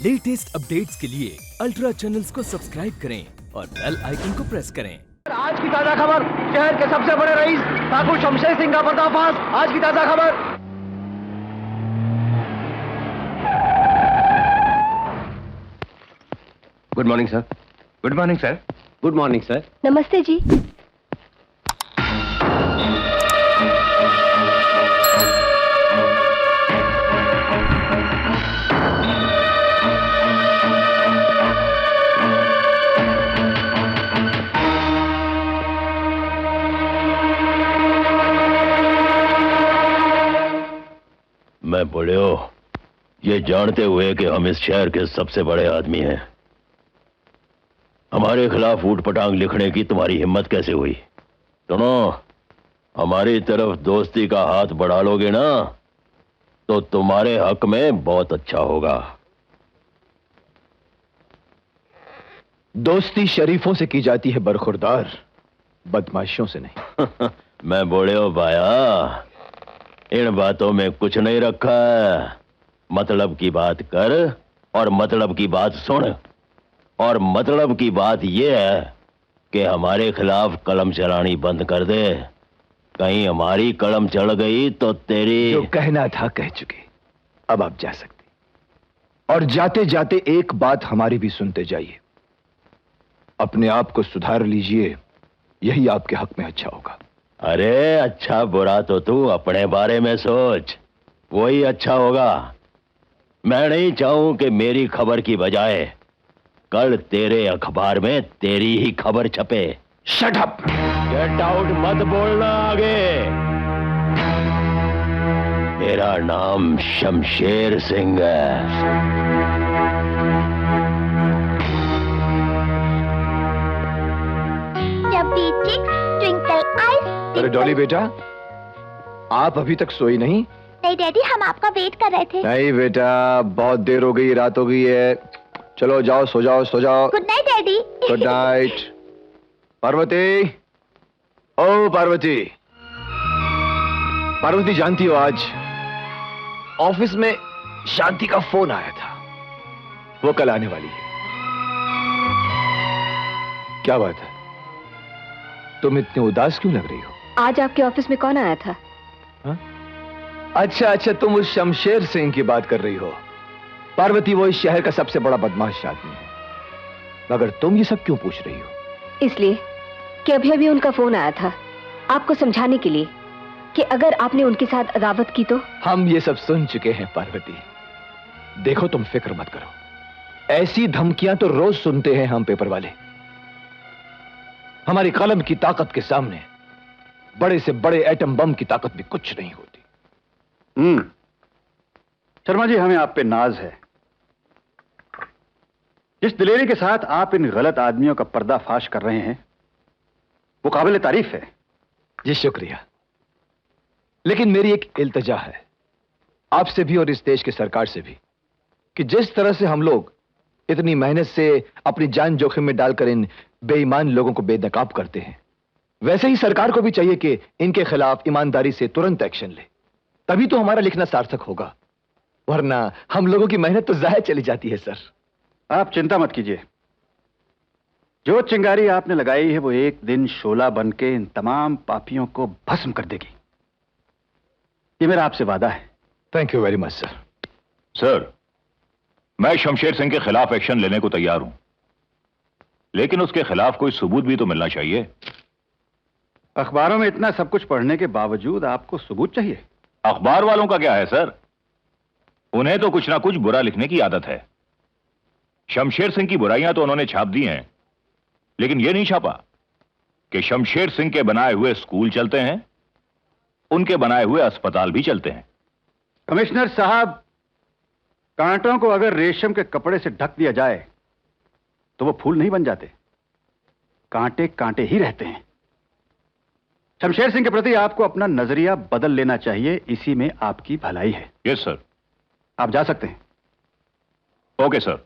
Latest updates के लिए ultra channels को सब्सक्राइब करें और बेल आइकन को प्रेस करें। आज की ताजा खबर, शहर के सबसे बड़े रईस ठाकुर शमशेर सिंह का पर्दाफाश। आज की ताजा खबर। Good morning sir. Good morning sir. Good morning sir. नमस्ते जी। मैं बड़े ये जानते हुए कि हम इस शहर के सबसे बड़े आदमी हैं, हमारे खिलाफ ऊटपटांग लिखने की तुम्हारी हिम्मत कैसे हुई? सुनो, हमारी तरफ दोस्ती का हाथ बढ़ा लोगे ना तो तुम्हारे हक में बहुत अच्छा होगा। दोस्ती शरीफों से की जाती है बरखुरदार, बदमाशों से नहीं। मैं बोले भाया, इन बातों में कुछ नहीं रखा है। मतलब की बात कर और मतलब की बात सुन। और मतलब की बात यह है कि हमारे खिलाफ कलम चलानी बंद कर दे। कहीं हमारी कलम चढ़ गई तो तेरी जो कहना था कह चुके, अब आप जा सकते। और जाते जाते एक बात हमारी भी सुनते जाइए, अपने आप को सुधार लीजिए, यही आपके हक में अच्छा होगा। अरे अच्छा बुरा तो तू अपने बारे में सोच, वही अच्छा होगा। मैं नहीं चाहूं कि मेरी खबर की बजाय कल तेरे अखबार में तेरी ही खबर छपे। Shut up! गेट आउट मत बोलना आगे। मेरा नाम शमशेर सिंह है। अरे डॉली बेटा, आप अभी तक सोई नहीं? नहीं डैडी, हम आपका वेट कर रहे थे। नहीं बेटा, बहुत देर हो गई, रात हो गई है। चलो जाओ, सो जाओ, सो जाओ। Good night daddy. Good night. Parvati, ओ पार्वती, पार्वती जानती हो आज ऑफिस में शांति का फोन आया था, वो कल आने वाली है। क्या बात है, तुम इतनी उदास क्यों लग रही हो? आज आपके ऑफिस में कौन आया था? हा? अच्छा अच्छा, तुम उस शमशेर सिंह की बात कर रही हो। पार्वती, वो इस शहर का सबसे बड़ा बदमाश आदमी है। मगर तुम ये सब क्यों पूछ रही हो? इसलिए कि अभी अभी उनका फोन आया था, आपको समझाने के लिए कि अगर आपने उनके साथ अदावत की तो। हम ये सब सुन चुके हैं पार्वती। देखो, तुम फिक्र मत करो, ऐसी धमकियां तो रोज सुनते हैं हम पेपर वाले। हमारी कलम की ताकत के सामने बड़े से बड़े एटम बम की ताकत भी कुछ नहीं होती। शर्मा जी, हमें आप पे नाज है। जिस दिलेरी के साथ आप इन गलत आदमियों का पर्दाफाश कर रहे हैं वो काबिल तारीफ है। जी शुक्रिया। लेकिन मेरी एक इल्तजा है आपसे भी और इस देश की सरकार से भी, कि जिस तरह से हम लोग इतनी मेहनत से अपनी जान जोखिम में डालकर इन बेईमान लोगों को बेनकाब करते हैं, वैसे ही सरकार को भी चाहिए कि इनके खिलाफ ईमानदारी से तुरंत एक्शन ले। तभी तो हमारा लिखना सार्थक होगा, वरना हम लोगों की मेहनत तो जाया चली जाती है। सर, आप चिंता मत कीजिए, जो चिंगारी आपने लगाई है वो एक दिन शोला बनके इन तमाम पापियों को भस्म कर देगी। ये मेरा आपसे वादा है। Thank you very much sir. Sir, मैं शमशेर सिंह के खिलाफ एक्शन लेने को तैयार हूं, लेकिन उसके खिलाफ कोई सबूत भी तो मिलना चाहिए। अखबारों में इतना सब कुछ पढ़ने के बावजूद आपको सबूत चाहिए? अखबार वालों का क्या है सर, उन्हें तो कुछ ना कुछ बुरा लिखने की आदत है। शमशेर सिंह की बुराइयां तो उन्होंने छाप दी हैं, लेकिन यह नहीं छापा कि शमशेर सिंह के बनाए हुए स्कूल चलते हैं, उनके बनाए हुए अस्पताल भी चलते हैं। कमिश्नर साहब, कांटों को अगर रेशम के कपड़े से ढक दिया जाए तो वो फूल नहीं बन जाते, कांटे कांटे ही रहते हैं। शमशेर सिंह के प्रति आपको अपना नजरिया बदल लेना चाहिए, इसी में आपकी भलाई है। Yes sir. आप जा सकते हैं। Okay sir.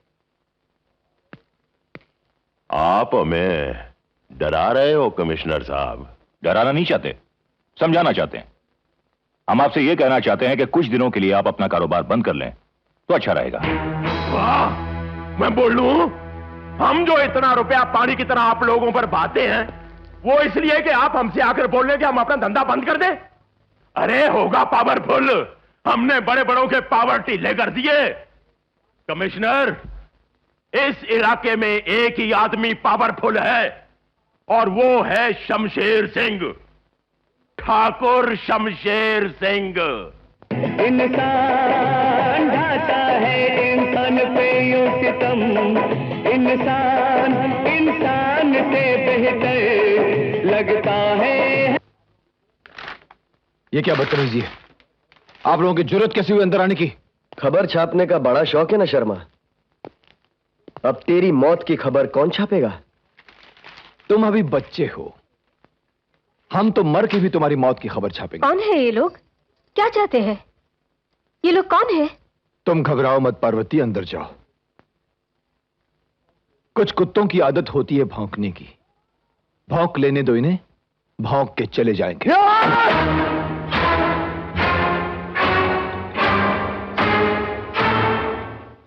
आप हमें डरा रहे हो कमिश्नर साहब? डराना नहीं चाहते, समझाना चाहते हैं। हम आपसे यह कहना चाहते हैं कि कुछ दिनों के लिए आप अपना कारोबार बंद कर लें तो अच्छा रहेगा। वाह! मैं बोल लूं? हम जो इतना रुपया पानी की तरह आप लोगों पर बहाते हैं, वो इसलिए कि आप हमसे आकर बोल रहे कि हम अपना धंधा बंद कर दें? अरे होगा पावरफुल, हमने बड़े बड़ों के पावर ढीले कर दिए। कमिश्नर, इस इलाके में एक ही आदमी पावरफुल है और वो है शमशेर सिंह, ठाकुर शमशेर सिंह। इंसान ढाता है इंसान पे यूं सितम, इंसान इंसान से बेहतर लगता है। ये क्या बदतमीजी है? आप लोगों की जरूरत कैसी हुई अंदर आने की? खबर छापने का बड़ा शौक है ना शर्मा। अब तेरी मौत की खबर कौन छापेगा? तुम अभी बच्चे हो, हम तो मर के भी तुम्हारी मौत की खबर छापेंगे। कौन है ये लोग? क्या चाहते हैं? ये लोग कौन है? तुम घबराओ मत पार्वती, अंदर जाओ। कुछ कुत्तों की आदत होती है भौंकने की। भौंक लेने दो इन्हें, भौंक के चले जाएंगे।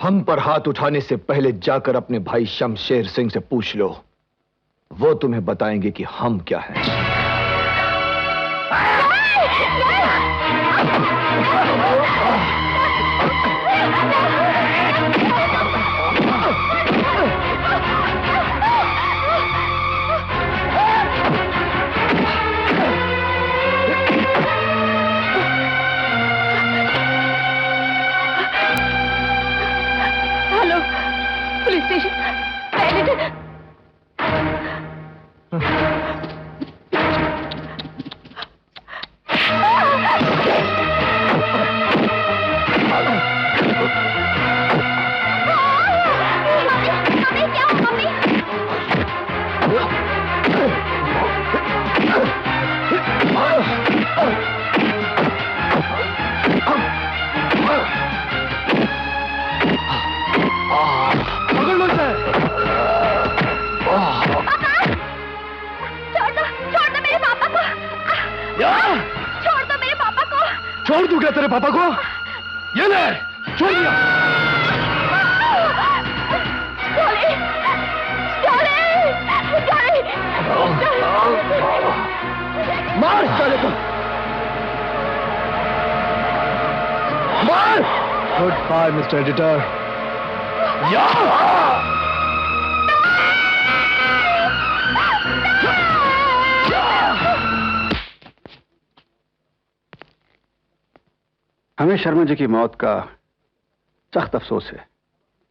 हम पर हाथ उठाने से पहले जाकर अपने भाई शमशेर सिंह से पूछ लो, वो तुम्हें बताएंगे कि हम क्या हैं। Hello, police station. छोड़ दूं क्या तेरे पापा को? ये ले, छोड़ दिया। मार साले को, मार। Goodbye mister editor. हमें शर्मा जी की मौत का सख्त अफसोस है।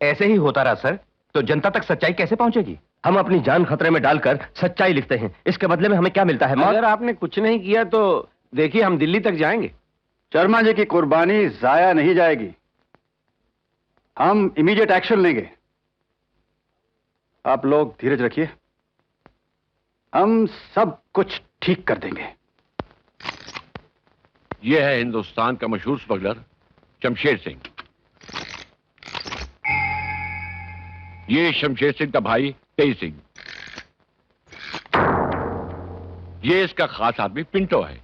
ऐसे ही होता रहा सर, तो जनता तक सच्चाई कैसे पहुंचेगी? हम अपनी जान खतरे में डालकर सच्चाई लिखते हैं, इसके बदले में हमें क्या मिलता है? अगर आपने कुछ नहीं किया तो देखिए हम दिल्ली तक जाएंगे। शर्मा जी की कुर्बानी जाया नहीं जाएगी। हम इमीडिएट एक्शन लेंगे। आप लोग धीरज रखिए, हम सब कुछ ठीक कर देंगे। यह है हिंदुस्तान का मशहूर स्मगलर शमशेर सिंह। ये शमशेर सिंह का भाई तेज सिंह। ये इसका खास आदमी पिंटो है,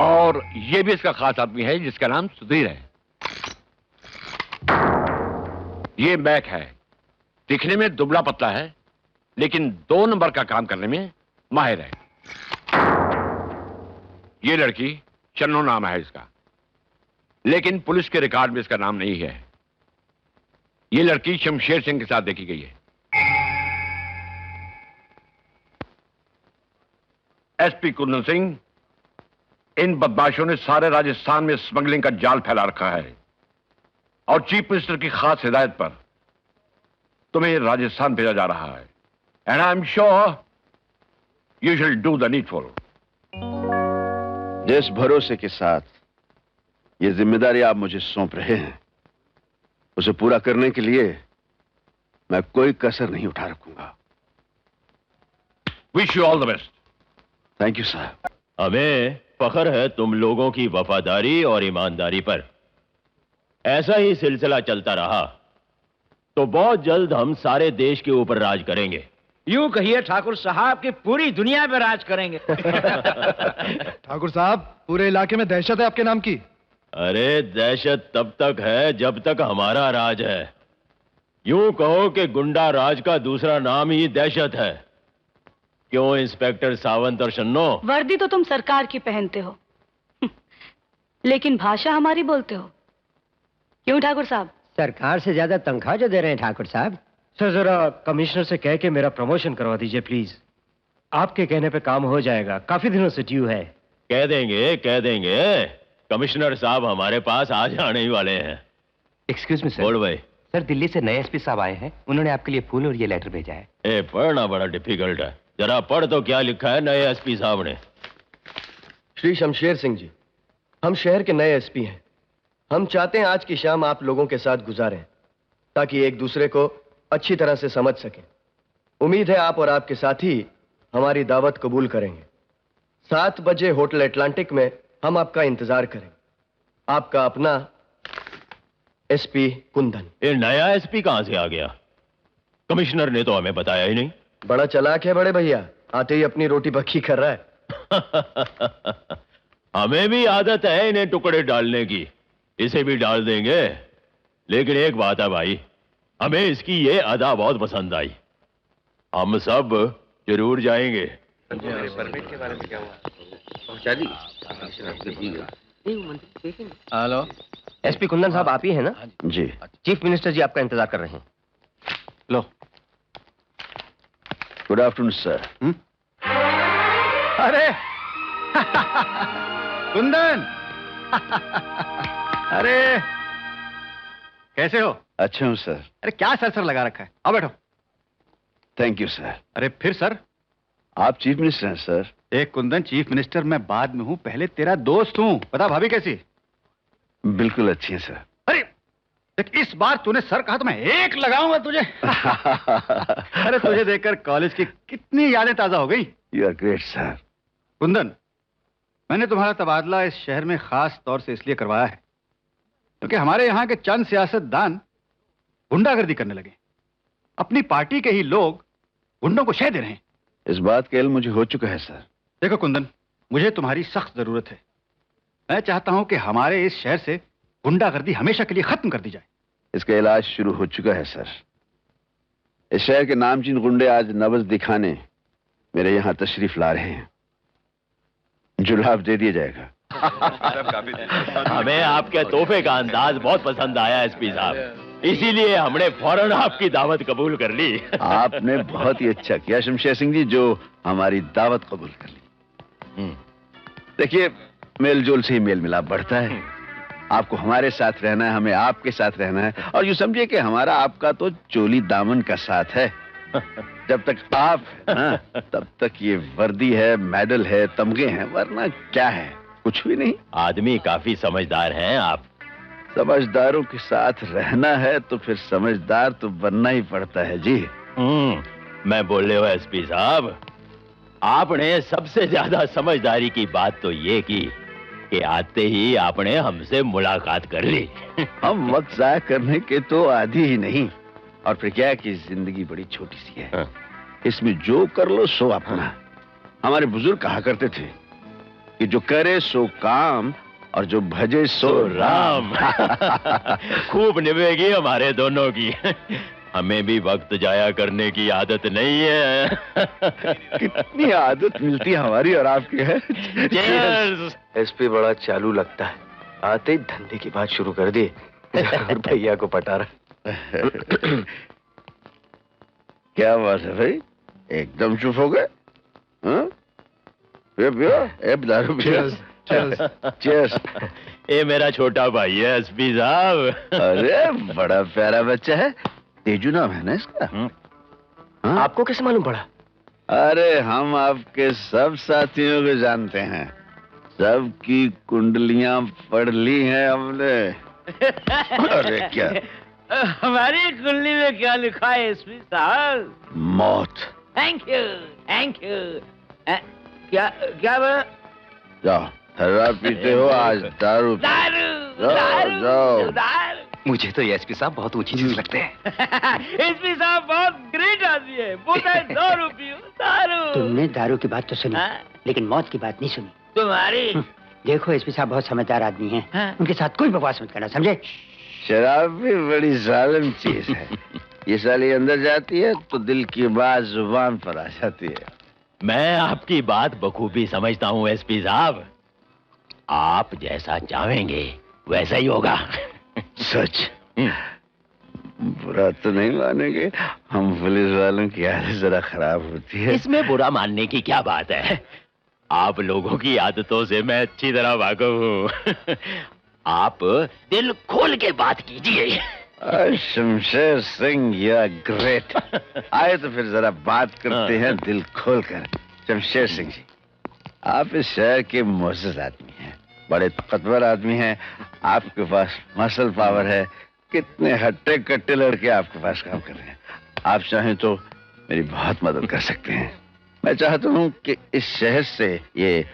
और ये भी इसका खास आदमी है जिसका नाम सुधीर है। ये मैक है, दिखने में दुबला पतला है, लेकिन 2 नंबर का काम करने में माहिर है। ये लड़की चन्नो नाम है इसका, लेकिन पुलिस के रिकॉर्ड में इसका नाम नहीं है। ये लड़की शमशेर सिंह के साथ देखी गई है। एसपी कुंदन सिंह, इन बदमाशों ने सारे राजस्थान में स्मगलिंग का जाल फैला रखा है, और चीफ मिनिस्टर की खास हिदायत पर तुम्हें राजस्थान भेजा जा रहा है। And I am sure you shall do the needful. जिस भरोसे के साथ ये जिम्मेदारी आप मुझे सौंप रहे हैं, उसे पूरा करने के लिए मैं कोई कसर नहीं उठा रखूंगा। Wish you all the best. Thank you sir. हमें फख्र है तुम लोगों की वफादारी और ईमानदारी पर। ऐसा ही सिलसिला चलता रहा तो बहुत जल्द हम सारे देश के ऊपर राज करेंगे। यूं कहिए ठाकुर साहब कि पूरी दुनिया में राज करेंगे। ठाकुर साहब, पूरे इलाके में दहशत है आपके नाम की। अरे दहशत तब तक है जब तक हमारा राज है। यूं कहो कि गुंडा राज का दूसरा नाम ही दहशत है। क्यों इंस्पेक्टर सावंत और शन्नो? वर्दी तो तुम सरकार की पहनते हो लेकिन भाषा हमारी बोलते हो। क्यों ठाकुर साहब? सरकार से ज्यादा तनख्वाह जो दे रहे हैं ठाकुर साहब। सर जरा कमिश्नर से कह के मेरा प्रमोशन करवा दीजिए प्लीज। आपके कहने पे काम हो जाएगा, काफी दिनों से ड्यू है। कह देंगे कह देंगे। कमिश्नर साहब हमारे पास आज आने ही वाले हैं। Excuse me sir. बोल भाई। सर, दिल्ली से नए एसपी साहब आए हैं, उन्होंने आपके लिए फूल और ये लेटर भेजा है। ए, पढ़ना बड़ा डिफिकल्ट है, जरा पढ़ तो क्या लिखा है नए एसपी साहब ने। श्री शमशेर सिंह जी, हम शहर के नए एसपी हैं। हम चाहते हैं आज की शाम आप लोगों के साथ गुजारें ताकि एक दूसरे को अच्छी तरह से समझ सकें। उम्मीद है आप और आपके साथी हमारी दावत कबूल करेंगे। 7 बजे होटल एटलांटिक में हम आपका इंतजार करेंगे। आपका अपना एसपी कुंदन। ये नया एसपी कहां से आ गया? कमिश्नर ने तो हमें बताया ही नहीं। बड़ा चालाक है बड़े भैया, आते ही अपनी रोटी पक्की कर रहा है। हमें भी आदत है इन्हें टुकड़े डालने की, इसे भी डाल देंगे। लेकिन एक बात है भाई, हमें इसकी ये अदा बहुत पसंद आई। हम सब जरूर जाएंगे। परमिट के बारे में क्या हुआ? हेलो, एसपी कुंदन साहब आप ही हैं ना? जी। चीफ मिनिस्टर जी आपका इंतजार कर रहे हैं। लो। Good afternoon sir. अरे कुंदन अरे कैसे हो? अच्छा हूँ सर। अरे क्या सर लगा रखा है? आओ बैठो। Thank you sir. अरे फिर सर? आप चीफ मिनिस्टर हैं सर। एक कुंदन, चीफ मिनिस्टर मैं बाद में हूँ, पहले तेरा दोस्त हूँ। बता भाभी कैसी? बिल्कुल अच्छी है सर। अरे देख, इस बार तूने सर कहा तो मैं एक लगाऊंगा तुझे। अरे तुझे देखकर कॉलेज की कितनी यादें ताजा हो गई। You are great sir. Kundan, मैंने तुम्हारा तबादला इस शहर में खास तौर से इसलिए करवाया है क्योंकि हमारे यहाँ के चंद सियासतदान गुंडागर्दी करने लगे। अपनी पार्टी के ही लोग गुंडों को शह दे रहे हैं। इस बात का इल्म मुझे हो चुका है सर। देखो कुंदन, मुझे तुम्हारी सख्त जरूरत है। मैं चाहता हूं कि हमारे इस शहर से गुंडागर्दी हमेशा के लिए खत्म कर दी जाए। इसका इलाज शुरू हो चुका है सर। इस शहर के नामचीन गुंडे आज नब्ज दिखाने मेरे यहाँ तशरीफ ला रहे हैं। जो लाभ दे दिया जाएगा। हमें आपके तोहफे का अंदाज बहुत पसंद आया एसपी साहब, इसीलिए हमने फौरन आपकी दावत कबूल कर ली। आपने बहुत ही अच्छा किया शमशेर सिंह जी, जो हमारी दावत कबूल कर ली। देखिए, मेलजोल से ही मेल मिलाप बढ़ता है। आपको हमारे साथ रहना है, हमें आपके साथ रहना है, और यूं समझिए कि हमारा आपका तो चोली दामन का साथ है। जब तक आप हाँ, तब तक ये वर्दी है, मेडल है, तमगे हैं, वरना क्या है? कुछ भी नहीं। आदमी काफी समझदार हैं आप। समझदारों के साथ रहना है तो फिर समझदार तो बनना ही पड़ता है जी। मैं बोल रहे हो एसपी साहब, आपने सबसे ज्यादा समझदारी की बात तो ये की कि आते ही आपने हमसे मुलाकात कर ली। हम वक्त जाया करने के तो आदी ही नहीं, और फिर क्या कि जिंदगी बड़ी छोटी सी है। इसमें जो कर लो सो अपना। हमारे बुजुर्ग कहा करते थे कि जो करे सो काम और जो भजे सो राम। खूब निभेगी हमारे दोनों की। हमें भी वक्त जाया करने की आदत नहीं है। कितनी आदत मिलती है हमारी और आपकी है। एसपी बड़ा चालू लगता है, आते ही धंधे की बात शुरू कर दी। भैया को पटा रहा। क्या बात है भाई, एकदम चुप हो गए? दारू चीयर्स। ये मेरा छोटा भाई है एसपी साहब। अरे बड़ा प्यारा बच्चा है, तेजू नाम है ना इसका? आपको कैसे मालूम पड़ा? अरे हम आपके सब साथियों को जानते हैं, सबकी कुंडलियां पढ़ ली हैं हमने। अरे क्या हमारी कुंडली में क्या लिखा है एसपी साहब? मौत। Thank you, thank you. क्या क्या बना? जाओ, शराब पीते हो आज, दारू जाओ। मुझे तो ये एसपी साहब बहुत ऊंची चीज लगते हैं। एसपी साहब बहुत ग्रेट आदमी है। बोलता है दारू। तुमने दारू की बात तो सुनी, लेकिन मौत की बात नहीं सुनी। तुम्हारी देखो एसपी साहब बहुत समझदार आदमी हैं। हाँ। उनके साथ कोई बकवास मत करना, समझे? शराब भी बड़ी जालिम चीज है। ये साली अंदर जाती है तो दिल की बात जुबान पर आ जाती है। मैं आपकी बात बखूबी समझता हूँ एसपी साहब। आप जैसा चाहेंगे वैसा ही होगा। सच? बुरा तो नहीं मानेंगे? हम पुलिस वालों की आदत जरा खराब होती है। इसमें बुरा मानने की क्या बात है? आप लोगों की आदतों से मैं अच्छी तरह वाकिफ हूँ। आप दिल खोल के बात कीजिए। Shamsher Singh, you are great. आए तो फिर जरा बात करते हैं दिल खोल कर। शमशेर सिंह जी, आप इस शहर के मुअज़्ज़ज़ आदमी हैं, बड़े ताकतवर आदमी हैं, आपके पास मसल पावर है। कितने हट्टे कट्टे लड़के आपके पास काम कर रहे हैं। आप चाहें तो मेरी बहुत मदद कर सकते हैं। मैं चाहता हूं कि इस शहर से ये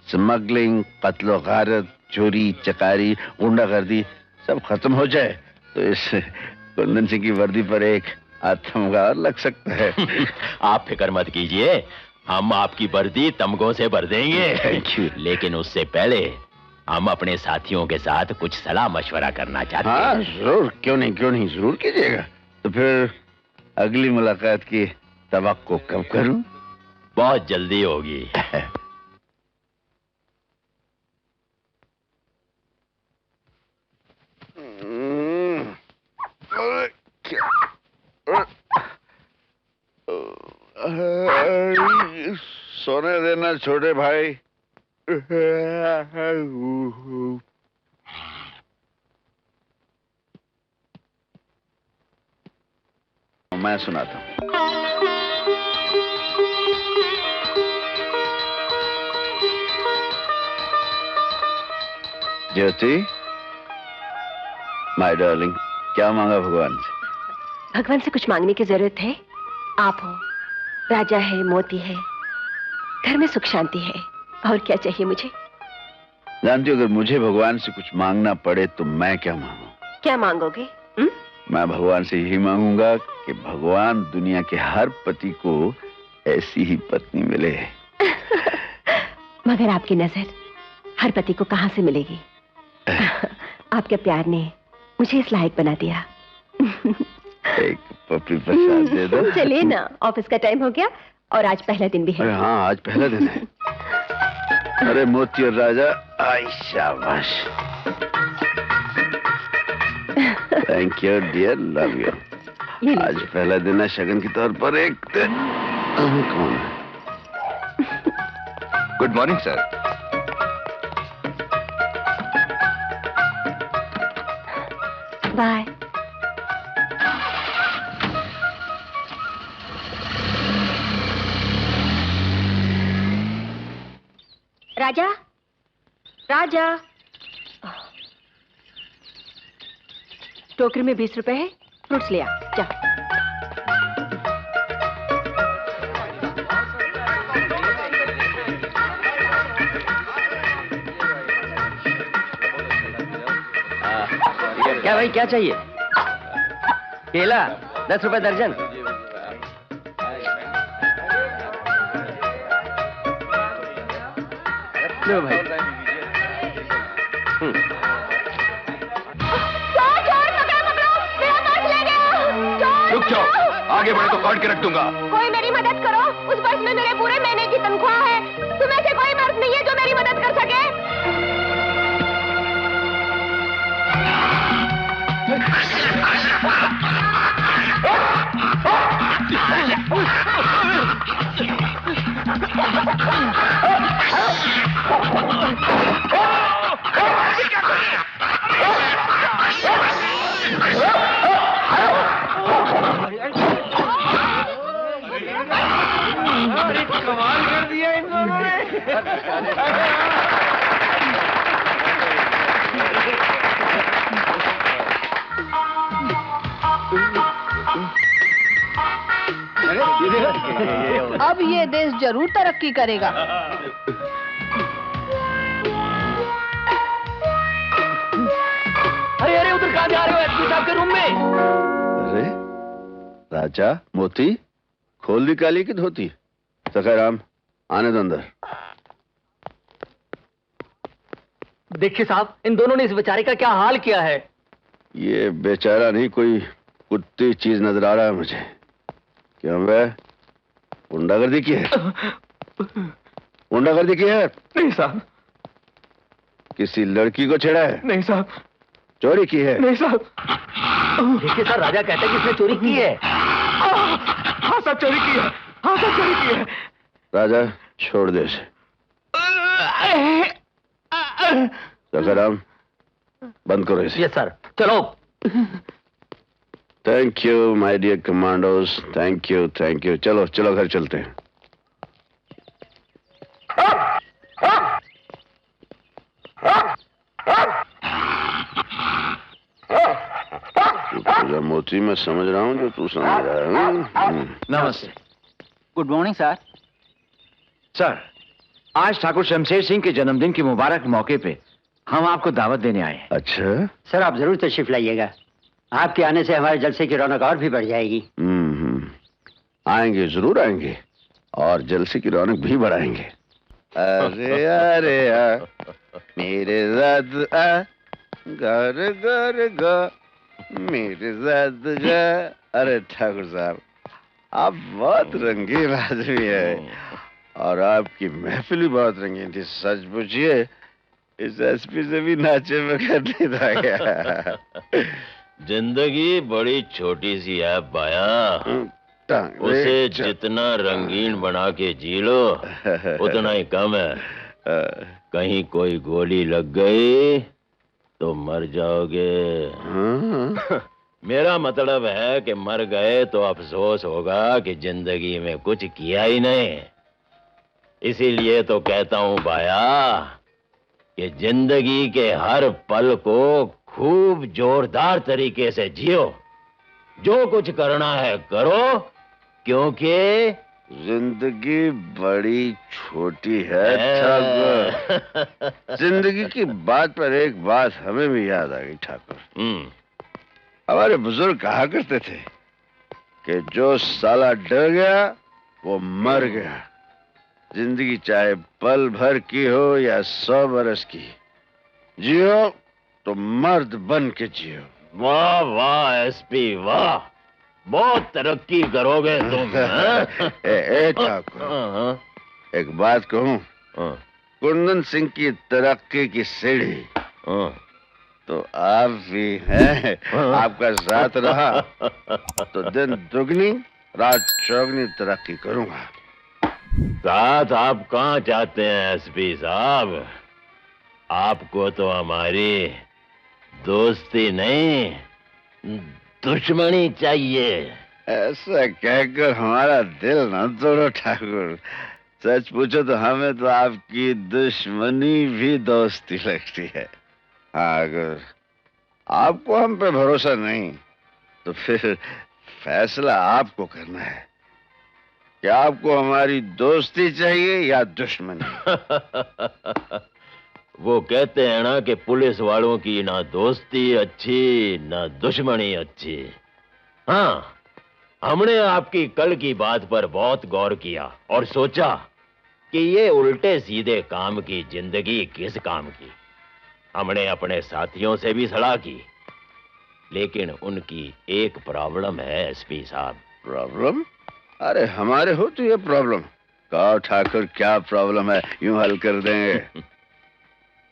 स्मगलिंग, कत्लो गारत, चोरी चकारी, गुंडागर्दी सब खत्म हो जाए तो इस कुंदन सिंह की वर्दी पर एक आत्मगा और लग सकता है। आप फिक्र मत कीजिए, हम आपकी वर्दी तमगों से भर देंगे। Thank you. लेकिन उससे पहले हम अपने साथियों के साथ कुछ सलाह मशवरा करना चाहते हैं। हाँ जरूर, क्यों नहीं, जरूर कीजिएगा। तो फिर अगली मुलाकात की तवक्को कब करूं? बहुत जल्दी होगी। सोने देना छोटे भाई। मैं सुनाता हूँ। ज्योति, माय डार्लिंग, क्या मांगा भगवान से? भगवान से कुछ मांगने की जरूरत है? आप हो, राजा है, मोती है, घर में सुख शांति है, और क्या चाहिए मुझे? जानती हो, अगर मुझे भगवान से कुछ मांगना पड़े तो मैं क्या मांगू? क्या मांगोगे? मैं भगवान से यही मांगूंगा कि भगवान दुनिया के हर पति को ऐसी ही पत्नी मिले। मगर आपकी नजर हर पति को कहां से मिलेगी? आपके प्यार ने मुझे इस लायक बना दिया। एक पपी प्रसाद दे दो। चलिए ना, ऑफिस का टाइम हो गया और आज पहला दिन भी है। अरे हाँ, आज पहला दिन है। अरे मोती और राजा, आई शाबाश। Thank you dear, love you. आज पहला दिन है, शगन के तौर पर एक कौन है? Good morning sir. बाय। राजा, राजा, टोकरी में 20 रुपए है, फ्रूट्स ले आ, जा। क्या भाई, क्या चाहिए? केला 10 रुपए दर्जन। लो भाई। रुक जाओ, आगे बढ़े तो काट के रख दूंगा। कोई मेरी मदद करो, उस बस में मेरे पूरे महीने की तनख्वाह है। तुम्हें से कोई मर्द नहीं है जो मेरी मदद कर सके? कमाल कर दिया इन दोनों ने। अब ये देश जरूर तरक्की करेगा। अरे अरे, उधर कहाँ जा रहे हो? एसपी साहब के रूम में। अरे राजा, मोती, खोल दी काली की धोती। सखाराम, आने दो अंदर। देखिए साहब, इन दोनों ने इस बेचारे का क्या हाल किया है। ये बेचारा नहीं, कोई कुत्ती चीज नजर आ रहा है मुझे। क्यों बे, गुंडागर्दी की है? गुंडागर्दी की है? नहीं साहब। किसी लड़की को छेड़ा है? नहीं साहब। चोरी की है? नहीं साहब। देखिए सर, राजा कहता है कि इसने चोरी की है। हाँ साहब, चोरी की है। हाँ साहब, चोरी की है। राजा छोड़ दे इसे। सखाराम, बंद करो इसे। यस सर, चलो। Thank you my dear commandos, thank you thank you. चलो चलो घर चलते हैं। पूजा मोती मैं समझ रहा हूँ जो तू समझ रहा है। नमस्ते। Good morning sir. सर, आज ठाकुर शमशेर सिंह के जन्मदिन के मुबारक मौके पे हम आपको दावत देने आए हैं। अच्छा सर, आप जरूर तशरीफ लाइएगा। आपके आने से हमारे जलसे की रौनक और भी बढ़ जाएगी। आएंगे, जरूर आएंगे, और जलसे की रौनक भी बढ़ाएंगे। अरे अरे मेरे ज़ाद आ, घर घर गा, मेरे ज़ाद गा। अरे ठाकुर साहब, आप बहुत रंगीन आदमी है, और आपकी महफिल भी बहुत रंगीन थी। सच पूछिए, इस एसपी से भी नाचे बगैर नहीं रह गया। जिंदगी बड़ी छोटी सी है बाया, उसे जितना रंगीन बना के जी लो उतना ही कम है। कहीं कोई गोली लग गई तो मर जाओगे। मेरा मतलब है कि मर गए तो अफसोस होगा कि जिंदगी में कुछ किया ही नहीं। इसीलिए तो कहता हूँ बाया कि जिंदगी के हर पल को खूब जोरदार तरीके से जियो। जो कुछ करना है करो, क्योंकि जिंदगी बड़ी छोटी है ठाकुर। जिंदगी की बात पर एक बात हमें भी याद आ गई ठाकुर। हमारे बुजुर्ग कहा करते थे कि जो साला डर गया वो मर गया। जिंदगी चाहे पल भर की हो या 100 बरस की, जियो तो मर्द बन के जियो। वाह वाह एसपी वाह, बहुत तरक्की करोगे तुम। ठाकुर, एक बात कहूं, कुंदन सिंह की तरक्की की सीढ़ी तो आप भी हैं। आपका साथ रहा तो दिन दुगनी रात चौगनी तरक्की करूंगा। साथ आप कहाँ चाहते हैं एसपी साहब? आपको तो हमारी दोस्ती नहीं, दुश्मनी चाहिए। ऐसा कहकर हमारा दिल न तोड़ो ठाकुर। सच पूछो तो हमें तो आपकी दुश्मनी भी दोस्ती लगती है। हाँ, अगर आपको हम पे भरोसा नहीं तो फिर फैसला आपको करना है कि आपको हमारी दोस्ती चाहिए या दुश्मनी। वो कहते हैं ना कि पुलिस वालों की ना दोस्ती अच्छी ना दुश्मनी अच्छी। हाँ, हमने आपकी कल की बात पर बहुत गौर किया और सोचा कि ये उल्टे सीधे काम की जिंदगी किस काम की। हमने अपने साथियों से भी सलाह की, लेकिन उनकी एक प्रॉब्लम है एसपी साहब। प्रॉब्लम? अरे हमारे हो तो ये प्रॉब्लम। कहो ठाकुर, क्या प्रॉब्लम है, यूं हल कर देंगे।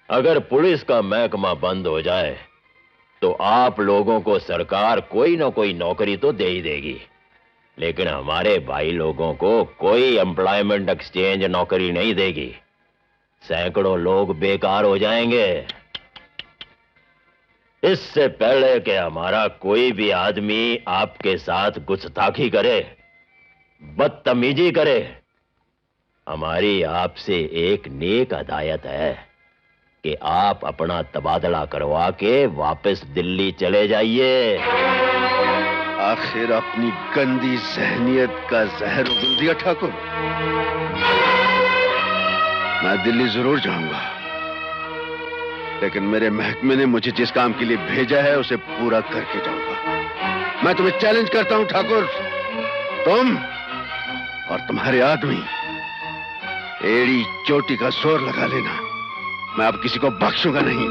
अगर पुलिस का महकमा बंद हो जाए तो आप लोगों को सरकार कोई ना कोई नौकरी तो दे ही देगी, लेकिन हमारे भाई लोगों को कोई एम्प्लॉयमेंट एक्सचेंज नौकरी नहीं देगी। सैकड़ों लोग बेकार हो जाएंगे। इससे पहले कि हमारा कोई भी आदमी आपके साथ गुस्ताखी करे, बदतमीजी करे, हमारी आपसे एक नेक हदायत है कि आप अपना तबादला करवा के वापस दिल्ली चले जाइए। आखिर अपनी गंदी जहनियत का जहर उगल दिया ठाकुर। मैं दिल्ली जरूर जाऊंगा, लेकिन मेरे महकमे ने मुझे जिस काम के लिए भेजा है उसे पूरा करके जाऊंगा। मैं तुम्हें चैलेंज करता हूं ठाकुर, तुम और तुम्हारे आदमी एड़ी चोटी का जोर लगा लेना मैं अब किसी को बख्शूंगा नहीं।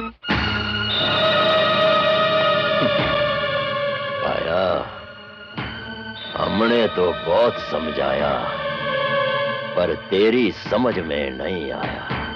पाया, हमने तो बहुत समझाया, पर तेरी समझ में नहीं आया।